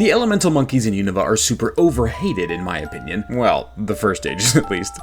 The elemental monkeys in Unova are super overhated in my opinion. Well, the first stages at least.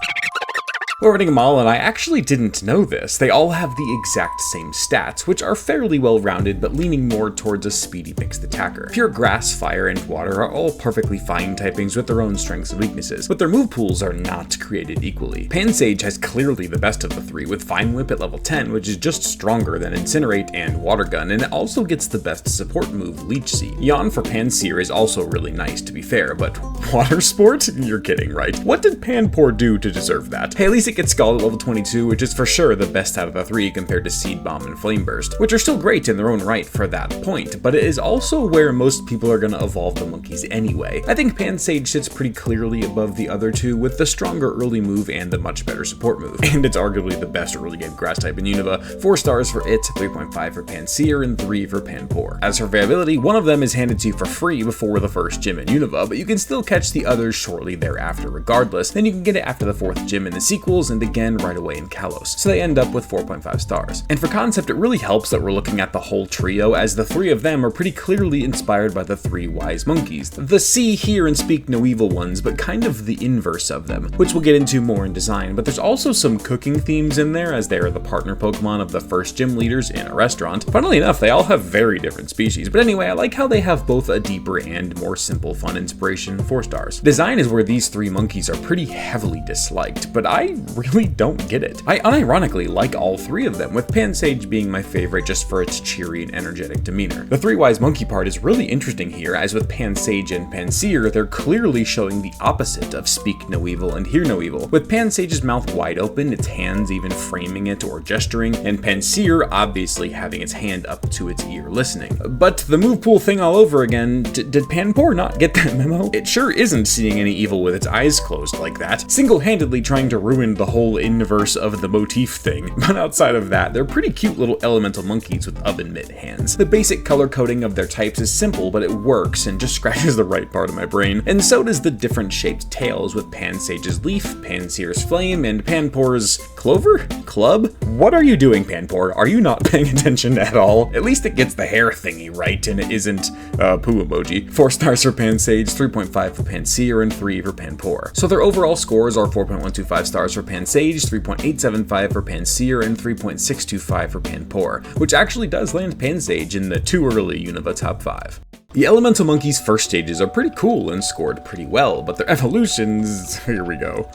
We're running them all, and I actually didn't know this. They all have the exact same stats, which are fairly well-rounded, but leaning more towards a speedy mixed attacker. Pure grass, fire, and water are all perfectly fine typings with their own strengths and weaknesses, but their move pools are not created equally. Pansage has clearly the best of the three, with Vine Whip at level 10, which is just stronger than Incinerate and Water Gun, and it also gets the best support move, Leech Seed. Yawn for Pansear is also really nice, to be fair, but Water Sport? You're kidding, right? What did Panpour do to deserve that? Hey, at least it gets Scald at level 22, which is for sure the best out of the three compared to Seed Bomb and Flame Burst, which are still great in their own right for that point, but it is also where most people are gonna evolve the monkeys anyway. I think Pansage sits pretty clearly above the other two with the stronger early move and the much better support move, and it's arguably the best early game grass type in Unova. 4 stars for it, 3.5 for Pansear, and 3 for Panpour. As for availability, one of them is handed to you for free before the first gym in Unova, but you can still catch the others shortly thereafter regardless. Then you can get it after the 4th gym in the sequels, and again right away in Kalos, so they end up with 4.5 stars. And for concept, it really helps that we're looking at the whole trio, as the 3 of them are pretty clearly inspired by the 3 wise monkeys. The see, hear, and speak no evil ones, but kind of the inverse of them, which we'll get into more in design, but there's also some cooking themes in there, as they are the partner Pokemon of the first gym leaders in a restaurant. Funnily enough, they all have very different species, but anyway, I like how they have both a deeper and more simple fun inspiration, 4 stars. Design is where these 3 monkeys are pretty heavily disliked, but I really don't get it. I unironically like all 3 of them, with Pansage being my favorite just for its cheery and energetic demeanor. The 3 wise monkey part is really interesting here, as with Pansage and Pansear, they're clearly showing the opposite of speak no evil and hear no evil, with Pansage's mouth wide open, its hands even framing it or gesturing, and Pansear obviously having its hand up to its ear listening. But the move pool thing all over again, did Panpour not get that memo? It sure isn't seeing any evil with its eyes closed like that, single-handedly trying to ruin the whole inverse of the motif thing, but outside of that, they're pretty cute little elemental monkeys with oven mitt hands. The basic color coding of their types is simple, but it works and just scratches the right part of my brain, and so does the different shaped tails with Pansage's leaf, Pansear's flame, and Panpour's clover? Club? What are you doing, Panpour? Are you not paying attention at all? At least it gets the hair thingy right, and it isn't poo emoji. 4 stars for Pansage, 3.5 for Pansear, and 3 for Panpour. So their overall scores are 4.125 stars for Pansage, 3.875 for Pansear, and 3.625 for Panpour, which actually does land Pansage in the too early Unova top 5. The elemental monkeys' first stages are pretty cool and scored pretty well, but their evolutions, here we go.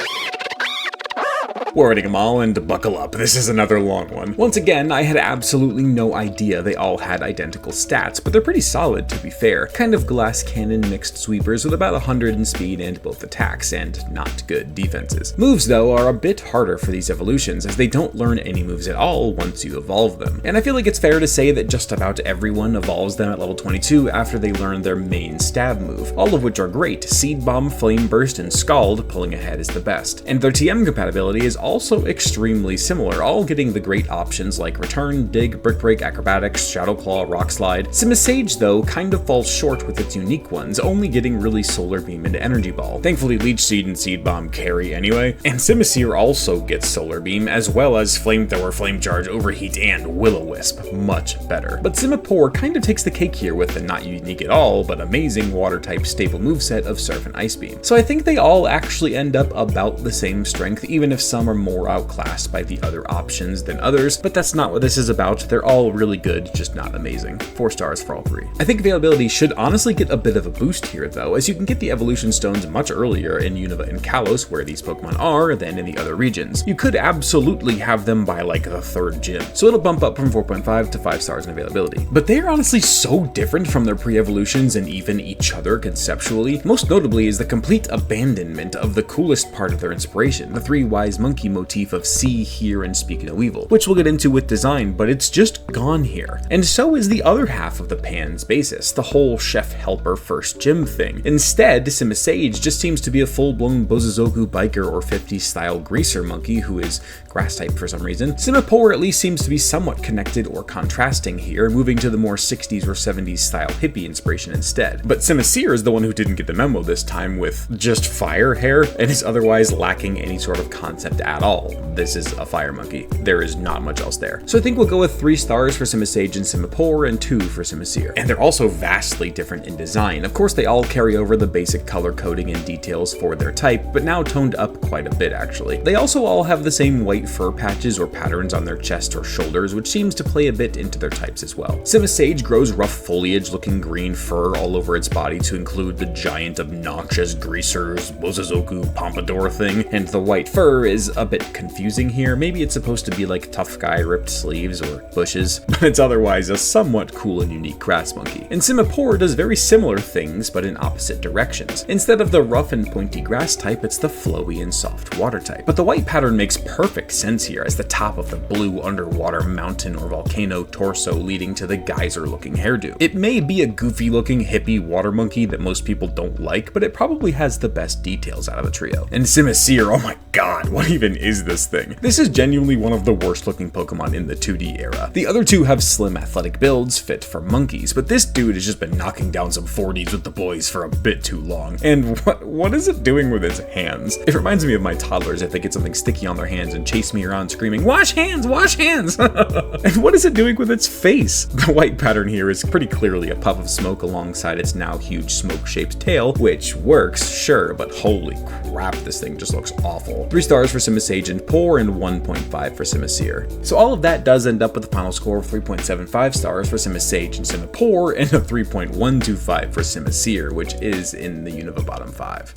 We're reading them all, and buckle up, this is another long one. Once again, I had absolutely no idea they all had identical stats, but they're pretty solid to be fair. Kind of glass cannon mixed sweepers with about 100 in speed and both attacks, and not good defenses. Moves though are a bit harder for these evolutions, as they don't learn any moves at all once you evolve them. And I feel like it's fair to say that just about everyone evolves them at level 22 after they learn their main stab move, all of which are great. Seed Bomb, Flame Burst, and Scald, pulling ahead is the best. And their TM compatibility is also extremely similar, all getting the great options like Return, Dig, Brick Break, Acrobatics, Shadow Claw, Rock Slide. Simisage though kind of falls short with its unique ones, only getting really Solar Beam and Energy Ball. Thankfully Leech Seed and Seed Bomb carry anyway, and simisear also gets Solar Beam, as well as Flamethrower, Flame Charge, Overheat, and Will-O-Wisp, much better. But Simipour kind of takes the cake here with the not unique at all, but amazing Water-type staple moveset of Surf and Ice Beam. So I think they all actually end up about the same strength, even if some are more outclassed by the other options than others, but that's not what this is about. They're all really good, just not amazing. 4 stars for all 3. I think availability should honestly get a bit of a boost here though, as you can get the evolution stones much earlier in Unova and Kalos, where these Pokemon are, than in the other regions. You could absolutely have them by like the 3rd gym, so it'll bump up from 4.5 to 5 stars in availability. But they are honestly so different from their pre-evolutions and even each other conceptually. Most notably is the complete abandonment of the coolest part of their inspiration, the 3 wise monkey motif of see, hear, and speak no evil, which we'll get into with design, but it's just gone here. And so is the other half of the Pan's basis, the whole chef-helper first gym thing. Instead, Simisage just seems to be a full-blown Bozozoku biker or 50s style greaser monkey who is grass type for some reason. Simipour at least seems to be somewhat connected or contrasting here, moving to the more 60s or 70s style hippie inspiration instead. But Simisear is the one who didn't get the memo this time, with just fire hair and is otherwise lacking any sort of concept at all. This is a fire monkey. There is not much else there. So I think we'll go with 3 stars for simisage and simipour and 2 for simisear. And they're also vastly different in design. Of course, they all carry over the basic color coding and details for their type, but now toned up quite a bit actually. They also all have the same white fur patches or patterns on their chest or shoulders, which seems to play a bit into their types as well. Simisage grows rough foliage looking green fur all over its body to include the giant obnoxious greasers Bozazoku pompadour thing, and the white fur is a bit confusing here. Maybe it's supposed to be like tough guy ripped sleeves or bushes, but it's otherwise a somewhat cool and unique grass monkey. And simipour does very similar things, but in opposite directions. Instead of the rough and pointy grass type, it's the flowy and soft water type. But the white pattern makes perfect sense here as the top of the blue underwater mountain or volcano torso leading to the geyser looking hairdo. It may be a goofy looking hippie water monkey that most people don't like, but it probably has the best details out of the trio. And simisear, oh my god, what even is this thing? This is genuinely one of the worst looking Pokemon in the 2D era. The other two have slim athletic builds fit for monkeys, but this dude has just been knocking down some 40s with the boys for a bit too long. And what is it doing with its hands? It reminds me of my toddlers if they get something sticky on their hands and chase me around screaming, "Wash hands, wash hands!" And what is it doing with its face? The white pattern here is pretty clearly a puff of smoke alongside its now huge smoke-shaped tail, which works, sure, but holy crap, this thing just looks awful. 3 stars for simisage and pour and 1.5 for simisear. So all of that does end up with a final score of 3.75 stars for simisage and simipour and a 3.125 for simisear, which is in the Unova bottom 5.